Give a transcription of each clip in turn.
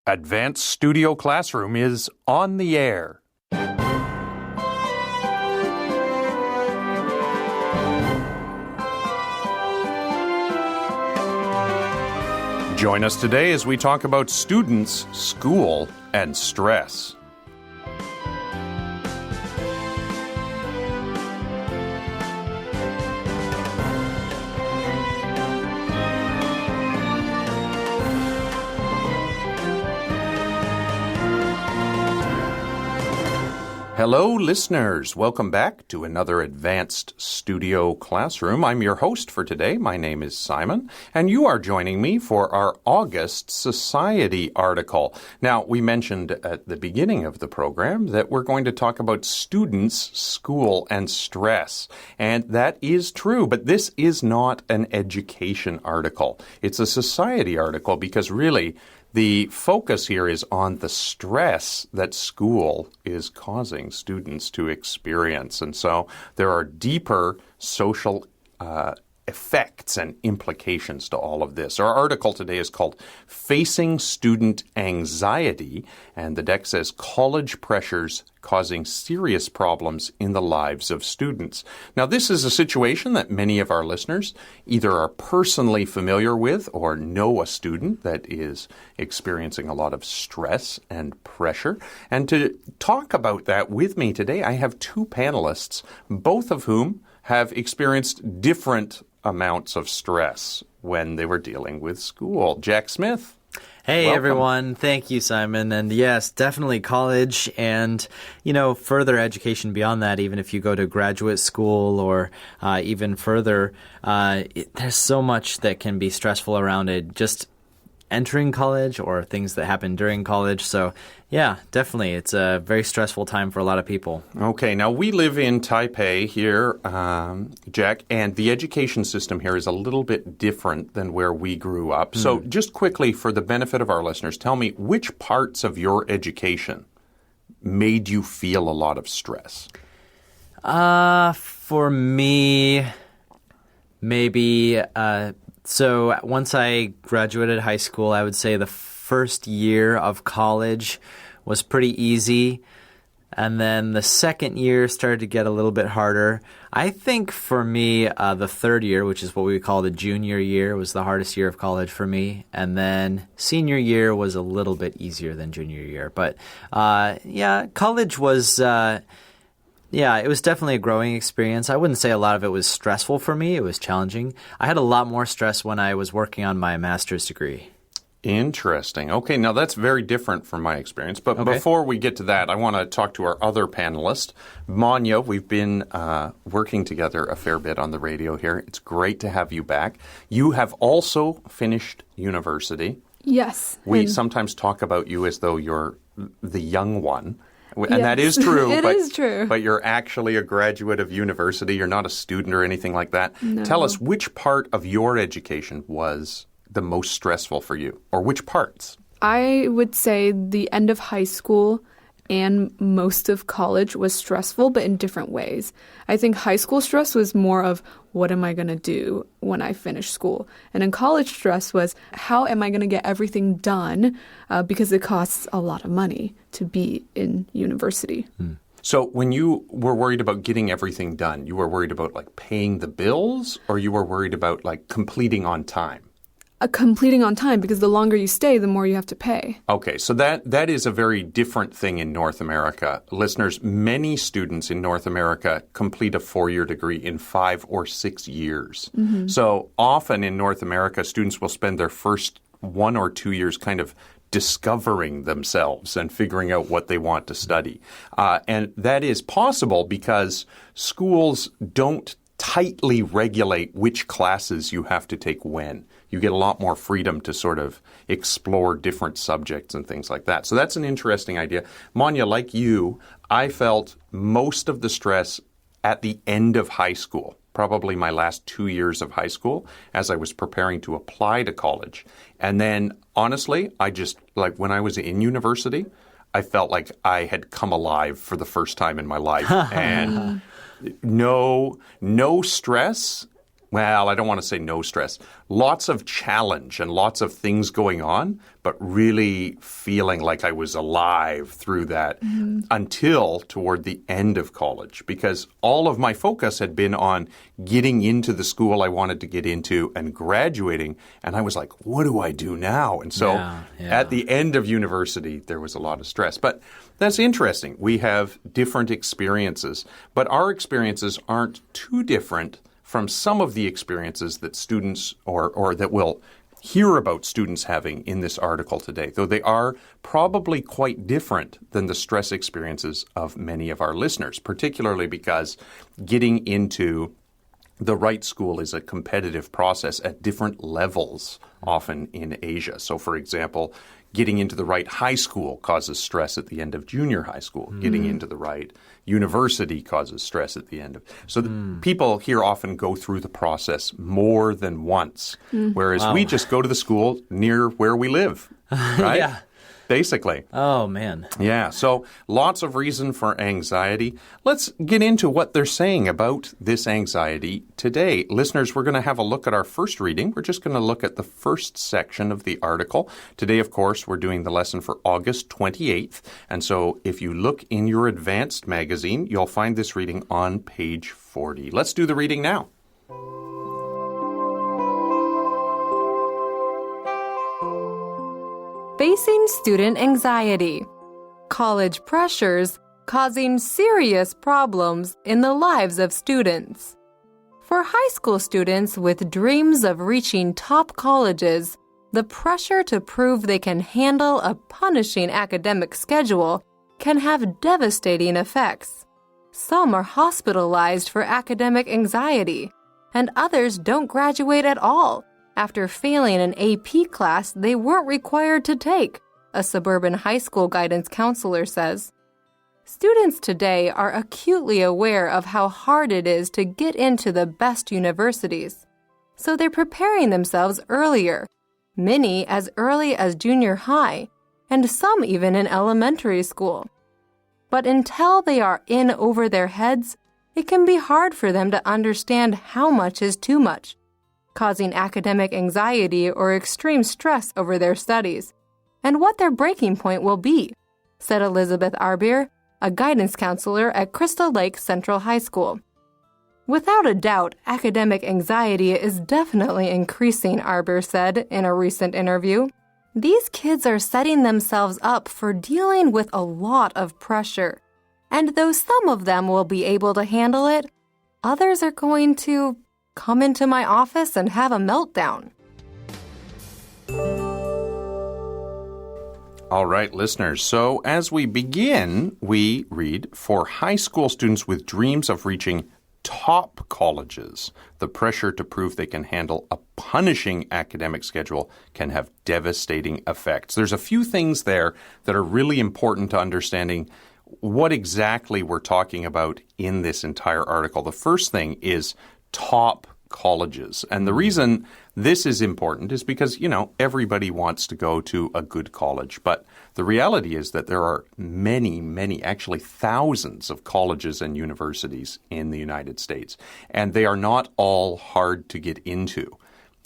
Advanced Studio Classroom is on the air. Join us today as we talk about students, school, and stress. Hello, listeners. Welcome back to another Advanced Studio Classroom. I'm your host for today. My name is Simon, and you are joining me for our August Society article. Now, we mentioned at the beginning of the program that we're going to talk about students, school, and stress. And that is true, but this is not an education article. It's a society article because really, the focus here is on the stress that school is causing students to experience. And so there are deeper social effects and implications to all of this. Our article today is called Facing Student Anxiety, and the deck says college pressures causing serious problems in the lives of students. Now, this is a situation that many of our listeners either are personally familiar with or know a student that is experiencing a lot of stress and pressure. And to talk about that with me today, I have two panelists, both of whom have experienced different amounts of stress when they were dealing with school. Jack Smith. Hey, welcome. everyone. Thank you, Simon. And yes, definitely college and, further education beyond that, even if you go to graduate school or even further, there's so much that can be stressful around it. Just entering college or things that happen during college. So, yeah, definitely. It's a very stressful time for a lot of people. Okay, now we live in Taipei here, Jack, and the education system here is a little bit different than where we grew up. So just quickly, for the benefit of our listeners, tell me which parts of your education made you feel a lot of stress? For me, maybe... So once I graduated high school, I would say the first year of college was pretty easy. And then the second year started to get a little bit harder. I think for me, the third year, which is what we call the junior year, was the hardest year of college for me. And then senior year was a little bit easier than junior year. But college was... Yeah, it was definitely a growing experience. I wouldn't say a lot of it was stressful for me. It was challenging. I had a lot more stress when I was working on my master's degree. Interesting. Okay, now that's very different from my experience. But before we get to that, I want to talk to our other panelist, Manya. We've been working together a fair bit on the radio here. It's great to have you back. You have also finished university. Yes. We sometimes talk about you as though you're the young one. And yes. that is true. It is true. But you're actually a graduate of university. You're not a student or anything like that. No. Tell us, which part of your education was the most stressful for you? Or which parts? I would say the end of high school and most of college was stressful, but in different ways. I think high school stress was more of, what am I going to do when I finish school? And in college stress was, how am I going to get everything done? Because it costs a lot of money to be in university. So when you were worried about getting everything done, you were worried about paying the bills, or you were worried about completing on time? Completing on time, because the longer you stay, the more you have to pay. Okay, so that is a very different thing in North America. Listeners, many students in North America complete a 4-year degree in 5 or 6 years. Mm-hmm. So often in North America, students will spend their first 1 or 2 years kind of discovering themselves and figuring out what they want to study. And that is possible because schools don't tightly regulate which classes you have to take when. You get a lot more freedom to sort of explore different subjects and things like that. So that's an interesting idea. Manya, like you, I felt most of the stress at the end of high school, probably my last 2 years of high school, as I was preparing to apply to college. And then, honestly, I just, when I was in university, I felt like I had come alive for the first time in my life. And no stress well, I don't want to say no stress, lots of challenge and lots of things going on, but really feeling like I was alive through that until toward the end of college, because all of my focus had been on getting into the school I wanted to get into and graduating. And I was like, what do I do now? And so at the end of university, there was a lot of stress. But that's interesting. We have different experiences, but our experiences aren't too different from some of the experiences that students or that we'll hear about students having in this article today, though they are probably quite different than the stress experiences of many of our listeners, particularly because getting into the right school is a competitive process at different levels, often in Asia. So, for example, getting into the right high school causes stress at the end of junior high school. Getting into the right university causes stress at the end of. So people here often go through the process more than once, whereas we just go to the school near where we live, right? Yeah. Basically. Oh, man. Yeah, so lots of reason for anxiety. Let's get into what they're saying about this anxiety today. Listeners, we're going to have a look at our first reading. We're just going to look at the first section of the article. Today, of course, we're doing the lesson for August 28th. And so if you look in your advanced magazine, you'll find this reading on page 40. Let's do the reading now. Facing student anxiety. College pressures causing serious problems in the lives of students. For high school students with dreams of reaching top colleges, the pressure to prove they can handle a punishing academic schedule can have devastating effects. Some are hospitalized for academic anxiety, and others don't graduate at all after failing an AP class they weren't required to take, a suburban high school guidance counselor says. Students today are acutely aware of how hard it is to get into the best universities, so they're preparing themselves earlier, many as early as junior high, and some even in elementary school. But until they are in over their heads, it can be hard for them to understand how much is too much, causing academic anxiety or extreme stress over their studies, and what their breaking point will be, said Elizabeth Arbier, a guidance counselor at Crystal Lake Central High School. Without a doubt, academic anxiety is definitely increasing, Arbier said in a recent interview. These kids are setting themselves up for dealing with a lot of pressure, and though some of them will be able to handle it, others are going to come into my office and have a meltdown. All right, listeners. So as we begin, we read, for high school students with dreams of reaching top colleges, the pressure to prove they can handle a punishing academic schedule can have devastating effects. There's a few things there that are really important to understanding what exactly we're talking about in this entire article. The first thing is top colleges. And the reason this is important is because, everybody wants to go to a good college. But the reality is that there are many, actually thousands of colleges and universities in the United States. And they are not all hard to get into,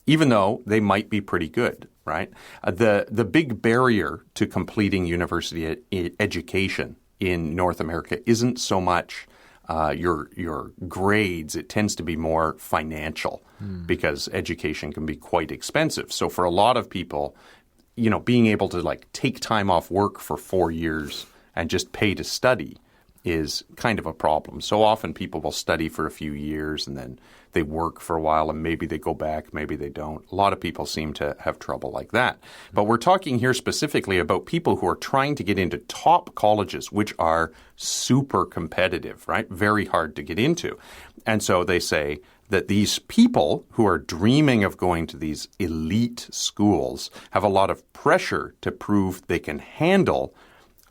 even though they might be pretty good, right? The big barrier to completing university education in North America isn't so much your grades. It tends to be more financial because education can be quite expensive. So for a lot of people, being able to take time off work for 4 years and just pay to study is kind of a problem. So often people will study for a few years and then they work for a while and maybe they go back, maybe they don't. A lot of people seem to have trouble like that. But we're talking here specifically about people who are trying to get into top colleges, which are super competitive, right? Very hard to get into. And so they say that these people who are dreaming of going to these elite schools have a lot of pressure to prove they can handle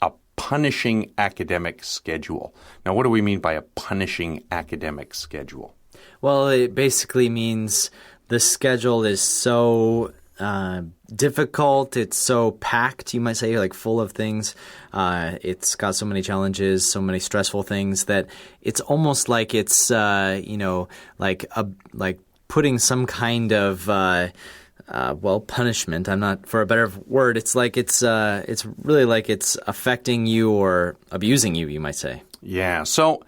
a punishing academic schedule. Now, what do we mean by a punishing academic schedule? Well, it basically means the schedule is so difficult. It's so packed, you might say, full of things. It's got so many challenges, so many stressful things that it's almost like it's, like putting some kind of punishment. I'm not, for a better word. It's like it's really like it's affecting you or abusing you. You might say. Yeah. So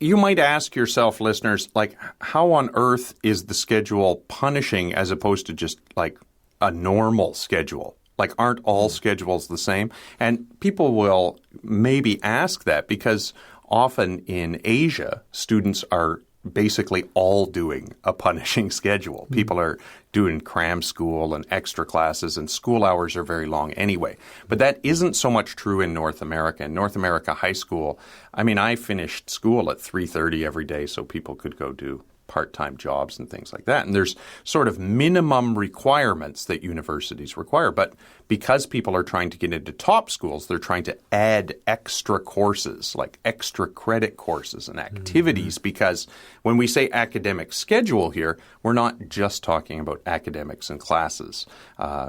you might ask yourself, listeners, like, how on earth is the schedule punishing as opposed to just like a normal schedule? Like, aren't all schedules the same? And people will maybe ask that because often in Asia, students are basically all doing a punishing schedule. People are doing cram school and extra classes, and school hours are very long anyway. But that isn't so much true in North America. In North America high school, I mean, I finished school at 3:30 every day so people could go do part-time jobs and things like that. And there's sort of minimum requirements that universities require. But because people are trying to get into top schools, they're trying to add extra courses, like extra credit courses and activities. Because when we say academic schedule here, we're not just talking about academics and classes.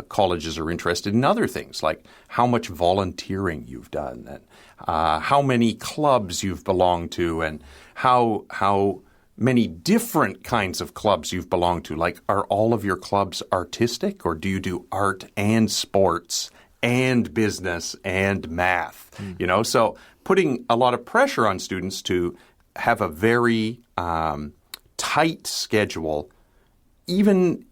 Colleges are interested in other things, like how much volunteering you've done and how many clubs you've belonged to and how many different kinds of clubs you've belonged to. Like, are all of your clubs artistic, or do you do art and sports and business and math? You know, so putting a lot of pressure on students to have a very tight schedule, even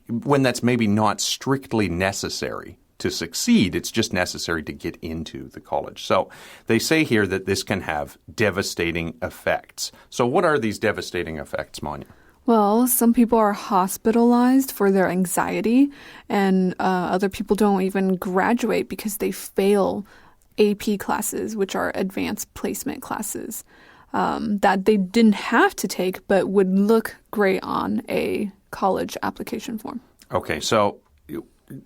when that's maybe not strictly necessary to succeed. It's just necessary to get into the college. So they say here that this can have devastating effects. So what are these devastating effects, Manya? Well, some people are hospitalized for their anxiety, and other people don't even graduate because they fail AP classes, which are advanced placement classes, that they didn't have to take but would look great on a college application form. Okay, so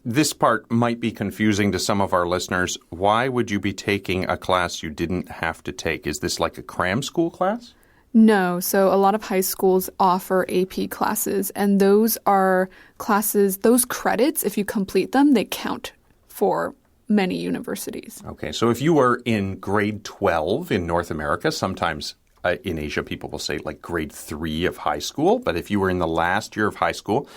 this part might be confusing to some of our listeners. Why would you be taking a class you didn't have to take? Is this like a cram school class? No. So a lot of high schools offer AP classes, and those are classes, those credits, if you complete them, they count for many universities. Okay. So if you were in grade 12 in North America, sometimes in Asia, people will say like grade 3 of high school. But if you were in the last year of high school,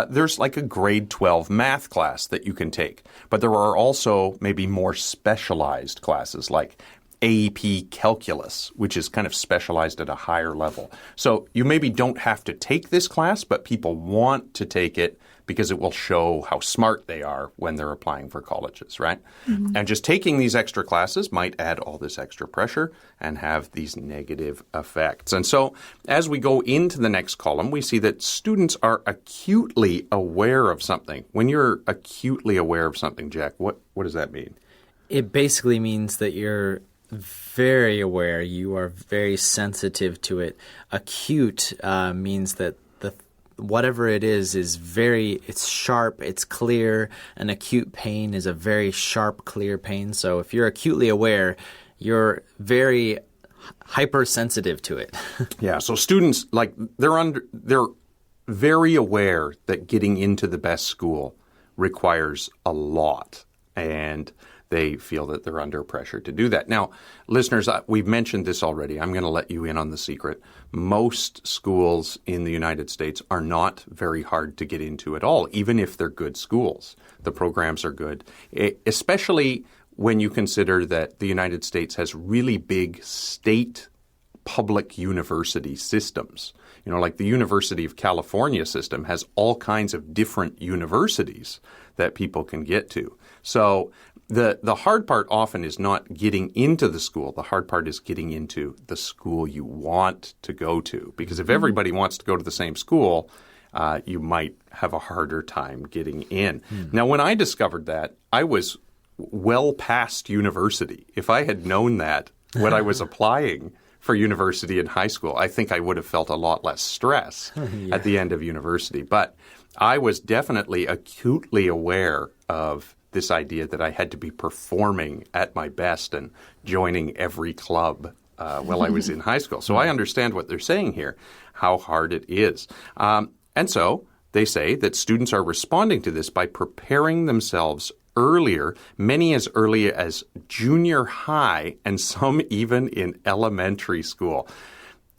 there's like a grade 12 math class that you can take. But there are also maybe more specialized classes like AP Calculus, which is kind of specialized at a higher level. So you maybe don't have to take this class, but people want to take it because it will show how smart they are when they're applying for colleges, right? Mm-hmm. And just taking these extra classes might add all this extra pressure and have these negative effects. And so as we go into the next column, we see that students are acutely aware of something. When you're acutely aware of something, Jack, what does that mean? It basically means that you're very aware. You are very sensitive to it. Acute means that whatever it is it's sharp, it's clear. An acute pain is a very sharp, clear pain. So if you're acutely aware, you're very hypersensitive to it. Yeah, so students, like, they're very aware that getting into the best school requires a lot, and they feel that they're under pressure to do that. Now, listeners, we've mentioned this already. I'm going to let you in on the secret. Most schools in the United States are not very hard to get into at all, even if they're good schools. The programs are good, especially when you consider that the United States has really big state public university systems. You know, like the University of California system has all kinds of different universities that people can get to. So the hard part often is not getting into the school. The hard part is getting into the school you want to go to. Because if everybody wants to go to the same school, you might have a harder time getting in. Now, when I discovered that, I was well past university. If I had known that when I was applying for university in high school, I think I would have felt a lot less stress at the end of university. But I was definitely acutely aware of this idea that I had to be performing at my best and joining every club while I was in high school. So I understand what they're saying here, how hard it is. And so they say that students are responding to this by preparing themselves earlier, many as early as junior high, and some even in elementary school.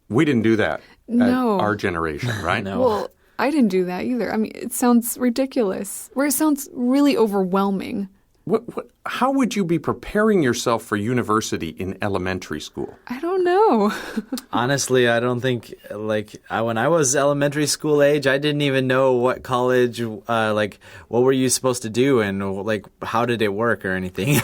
We didn't do that at our generation, right? No. Well, I didn't do that either. I mean, it sounds ridiculous. Or it sounds really overwhelming. How would you be preparing yourself for university in elementary school? I don't know. Honestly, I don't think, when I was elementary school age, I didn't even know what college, what were you supposed to do and, how did it work or anything.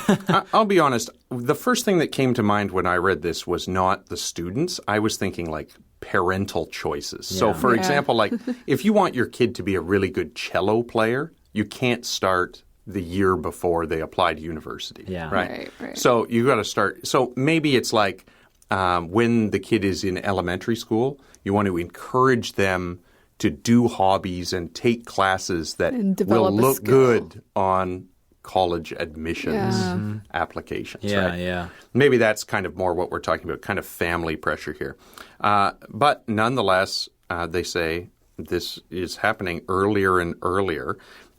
I'll be honest. The first thing that came to mind when I read this was not the students. I was thinking, parental choices. Yeah. So, for example, if you want your kid to be a really good cello player, you can't start the year before they apply to university. Yeah. Right. So you got to start. So maybe it's when the kid is in elementary school, you want to encourage them to do hobbies and take classes that will look good on college admissions applications. Yeah, right? yeah. Maybe that's kind of more what we're talking about, kind of family pressure here. But nonetheless, they say this is happening earlier and earlier.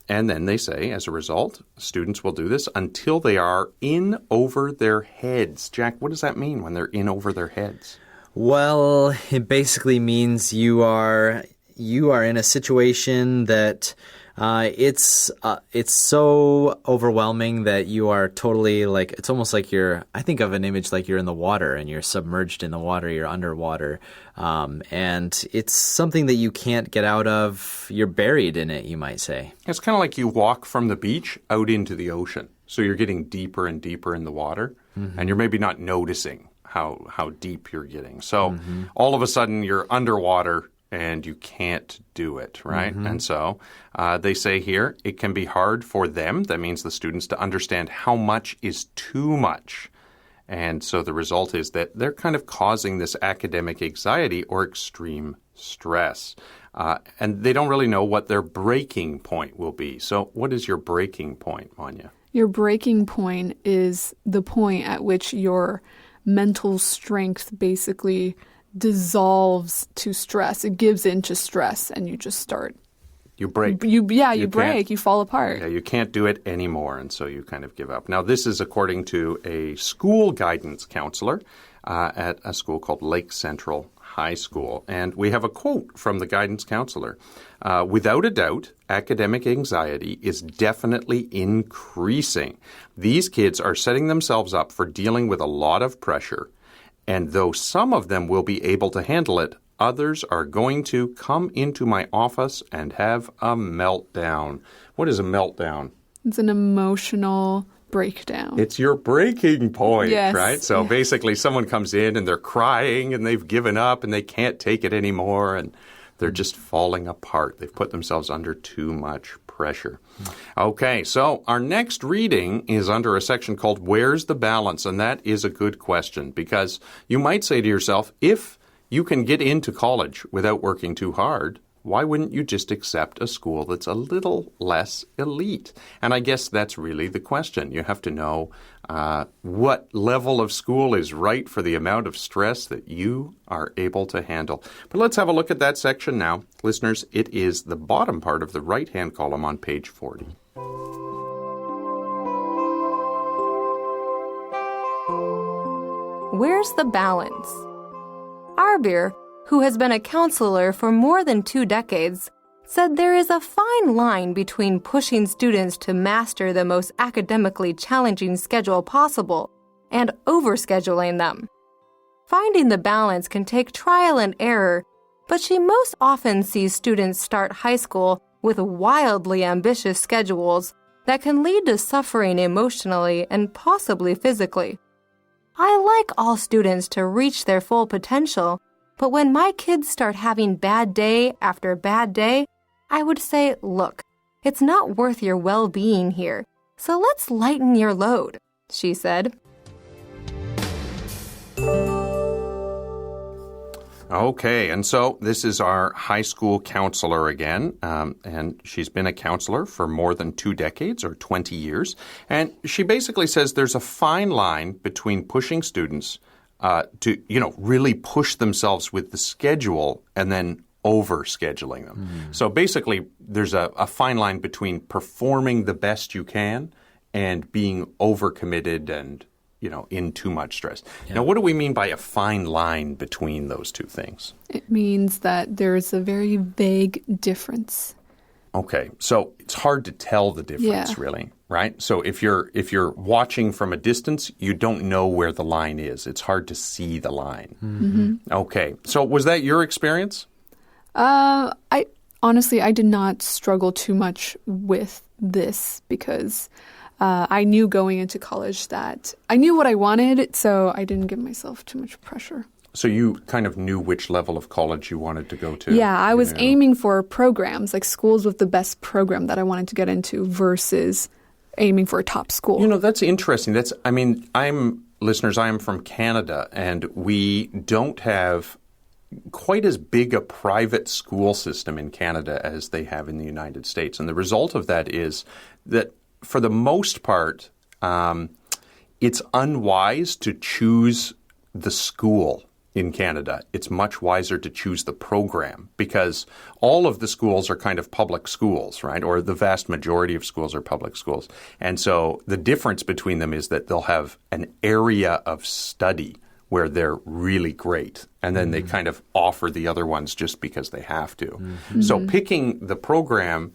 And then they say, as a result, students will do this until they are in over their heads. Jack, what does that mean when they're in over their heads? Well, it basically means you are in a situation that it's so overwhelming that you are totally it's almost like I think of an image like you're in the water and you're submerged in the water, you're underwater. And it's something that you can't get out of. You're buried in it, you might say. It's kind of like you walk from the beach out into the ocean. So you're getting deeper and deeper in the water, and you're maybe not noticing how deep you're getting. So all of a sudden you're underwater and you can't do it, right? And so they say here it can be hard for them, that means the students, to understand how much is too much. And so the result is that they're kind of causing this academic anxiety or extreme stress. And they don't really know what their breaking point will be. So what is your breaking point, Manya? Your breaking point is the point at which your mental strength basically dissolves to stress. It gives into stress and you just start. You break. You break. You fall apart. Yeah, you can't do it anymore, and so you kind of give up. Now, this is according to a school guidance counselor at a school called Lake Central High School. And we have a quote from the guidance counselor. Without a doubt, academic anxiety is definitely increasing. These kids are setting themselves up for dealing with a lot of pressure. And though some of them will be able to handle it, others are going to come into my office and have a meltdown. What is a meltdown? It's an emotional breakdown. It's your breaking point, yes. right? So basically someone comes in and they're crying and they've given up and they can't take it anymore and they're just falling apart. They've put themselves under too much pressure. Okay, so our next reading is under a section called Where's the Balance? And that is a good question because you might say to yourself, if you can get into college without working too hard, why wouldn't you just accept a school that's a little less elite? And I guess that's really the question. You have to know what level of school is right for the amount of stress that you are able to handle. But let's have a look at that section now. Listeners, it is the bottom part of the right-hand column on page 40. Where's the balance? Arbir, who has been a counselor for more than 2 decades, said there is a fine line between pushing students to master the most academically challenging schedule possible and overscheduling them. Finding the balance can take trial and error, but she most often sees students start high school with wildly ambitious schedules that can lead to suffering emotionally and possibly physically. I like all students to reach their full potential, but when my kids start having bad day after bad day, I would say, look, it's not worth your well-being here, so let's lighten your load, she said. Okay, and so this is our high school counselor again, and she's been a counselor for more than 2 decades or 20 years, and she basically says there's a fine line between pushing students to, really push themselves with the schedule and then over-scheduling them. Mm-hmm. So basically, there's a fine line between performing the best you can and being overcommitted and in too much stress. Now, what do we mean by a fine line between those two things? It means that there's a very vague difference. Okay, so it's hard to tell the difference, really, right? So if you're watching from a distance, you don't know where the line is. It's hard to see the line. Mm-hmm. Okay, so was that your experience? I did not struggle too much with this because I knew going into college that I knew what I wanted, so I didn't give myself too much pressure. So you kind of knew which level of college you wanted to go to? Yeah, I was aiming for programs, like schools with the best program that I wanted to get into versus aiming for a top school. That's interesting. Listeners, I am from Canada, and we don't have quite as big a private school system in Canada as they have in the United States. And the result of that is that for the most part, it's unwise to choose the school in Canada. It's much wiser to choose the program because all of the schools are kind of public schools, right? Or the vast majority of schools are public schools. And so the difference between them is that they'll have an area of study where they're really great. And then they kind of offer the other ones just because they have to. Mm-hmm. So picking the program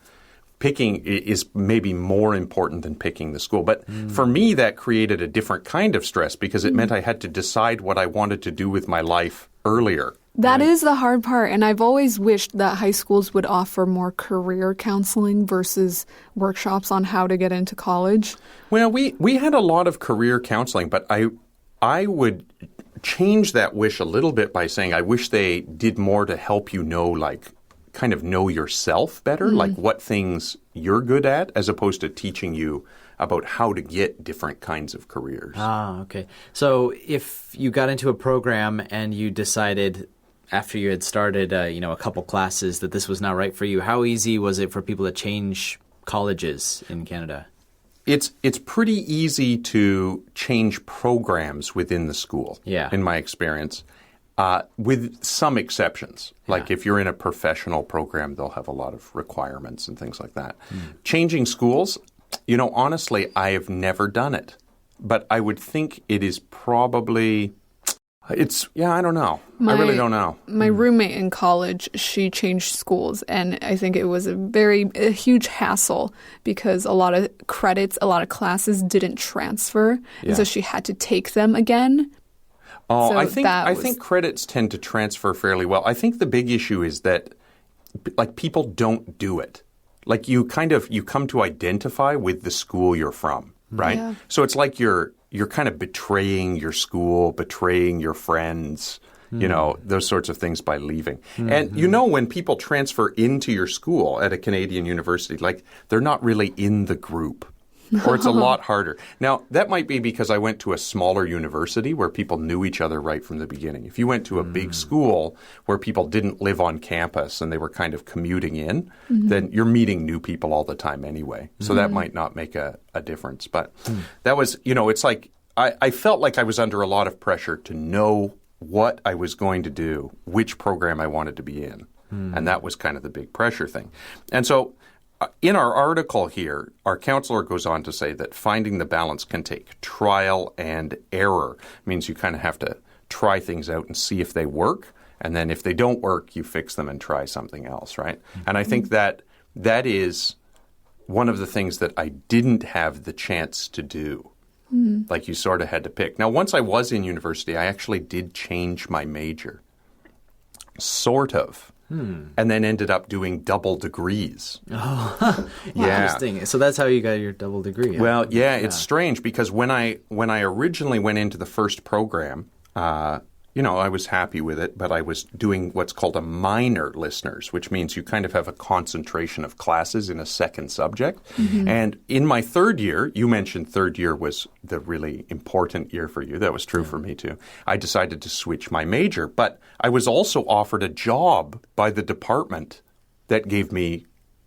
is maybe more important than picking the school. But for me, that created a different kind of stress because it meant I had to decide what I wanted to do with my life earlier. That is the hard part. And I've always wished that high schools would offer more career counseling versus workshops on how to get into college. Well, we had a lot of career counseling, but I would change that wish a little bit by saying I wish they did more to help you kind of know yourself better, like what things you're good at, as opposed to teaching you about how to get different kinds of careers. Ah, okay. So if you got into a program and you decided after you had started, a couple classes that this was not right for you, how easy was it for people to change colleges in Canada? It's pretty easy to change programs within the school, in my experience. With some exceptions. Like if you're in a professional program, they'll have a lot of requirements and things like that. Changing schools, honestly, I have never done it. But I would think it is probably... I don't know. I really don't know. My roommate in college, she changed schools, and I think it was a huge hassle because a lot of classes didn't transfer, and so she had to take them again. Oh, so I think credits tend to transfer fairly well. I think the big issue is that people don't do it. Like you come to identify with the school you're from, right? Yeah. So it's like you're kind of betraying your school, betraying your friends, those sorts of things by leaving. Mm-hmm. And when people transfer into your school at a Canadian university, they're not really in the group. Or it's a lot harder. Now, that might be because I went to a smaller university where people knew each other right from the beginning. If you went to a big school where people didn't live on campus and they were kind of commuting in, then you're meeting new people all the time anyway. So that might not make a difference. But that was, it's like I felt like I was under a lot of pressure to know what I was going to do, which program I wanted to be in. And that was kind of the big pressure thing. And so... in our article here, our counselor goes on to say that finding the balance can take trial and error. It means you kind of have to try things out and see if they work. And then if they don't work, you fix them and try something else, right? And I think that is one of the things that I didn't have the chance to do. Like you sort of had to pick. Now, once I was in university, I actually did change my major. Sort of. And then ended up doing double degrees. Oh, interesting. So that's how you got your double degree. Huh? Well, it's strange because when I originally went into the first program, I was happy with it, but I was doing what's called a minor, listeners, which means you kind of have a concentration of classes in a second subject. And in my third year, you mentioned third year was the really important year for you. That was true for me too. I decided to switch my major, but I was also offered a job by the department that gave me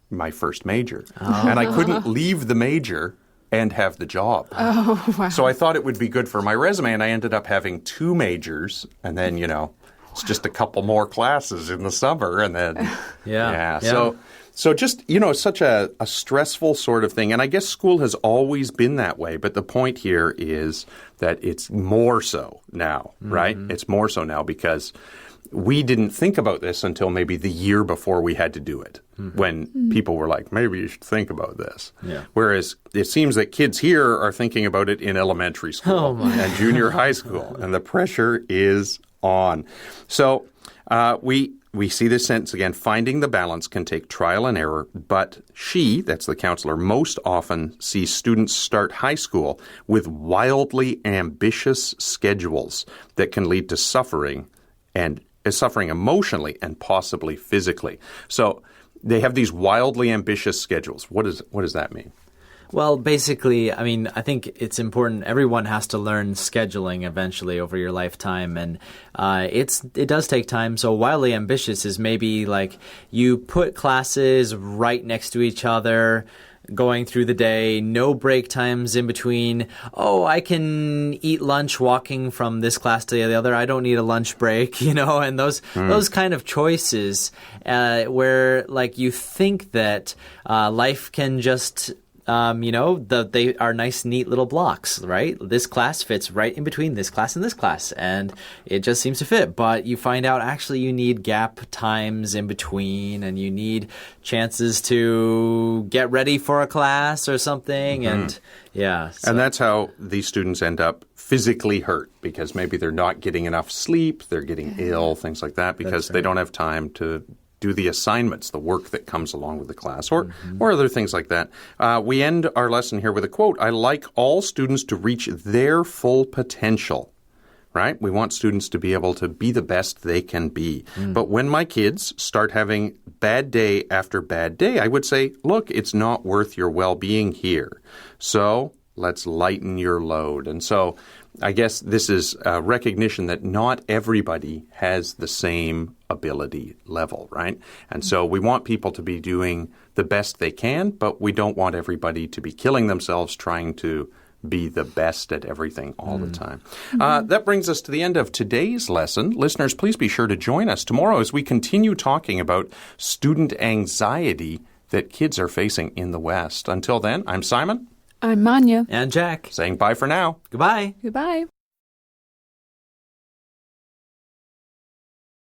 my first major. And I couldn't leave the major and have the job. Oh, wow. So I thought it would be good for my resume, and I ended up having 2 majors, and then, it's just a couple more classes in the summer, and then, So just, it's such a stressful sort of thing. And I guess school has always been that way. But the point here is that it's more so now, right? It's more so now because we didn't think about this until maybe the year before we had to do it, when people were like, maybe you should think about this. Yeah. Whereas it seems that kids here are thinking about it in elementary school and junior high school, and the pressure is on. So we see this sentence again, finding the balance can take trial and error, but she, that's the counselor, most often sees students start high school with wildly ambitious schedules that can lead to suffering emotionally and possibly physically. So they have these wildly ambitious schedules. What does that mean? Well, basically, I mean, I think it's important. Everyone has to learn scheduling eventually over your lifetime, and it does take time. So wildly ambitious is maybe like you put classes right next to each other, going through the day, no break times in between. Oh, I can eat lunch walking from this class to the other. I don't need a lunch break, and those kind of choices where like you think that life can just they are nice, neat little blocks, right? This class fits right in between this class and this class, and it just seems to fit. But you find out actually you need gap times in between, and you need chances to get ready for a class or something, and yeah. So. And that's how these students end up physically hurt, because maybe they're not getting enough sleep, they're getting ill, things like that, because they don't have time to do the assignments, the work that comes along with the class, or other things like that. We end our lesson here with a quote. I like all students to reach their full potential, right? We want students to be able to be the best they can be. But when my kids start having bad day after bad day, I would say, look, it's not worth your well-being here. So let's lighten your load. And so I guess this is a recognition that not everybody has the same ability level, right? And so we want people to be doing the best they can, but we don't want everybody to be killing themselves trying to be the best at everything all the time. That brings us to the end of today's lesson. Listeners, please be sure to join us tomorrow as we continue talking about student anxiety that kids are facing in the West. Until then, I'm Simon. I'm Manya. And Jack. Saying bye for now. Goodbye. Goodbye.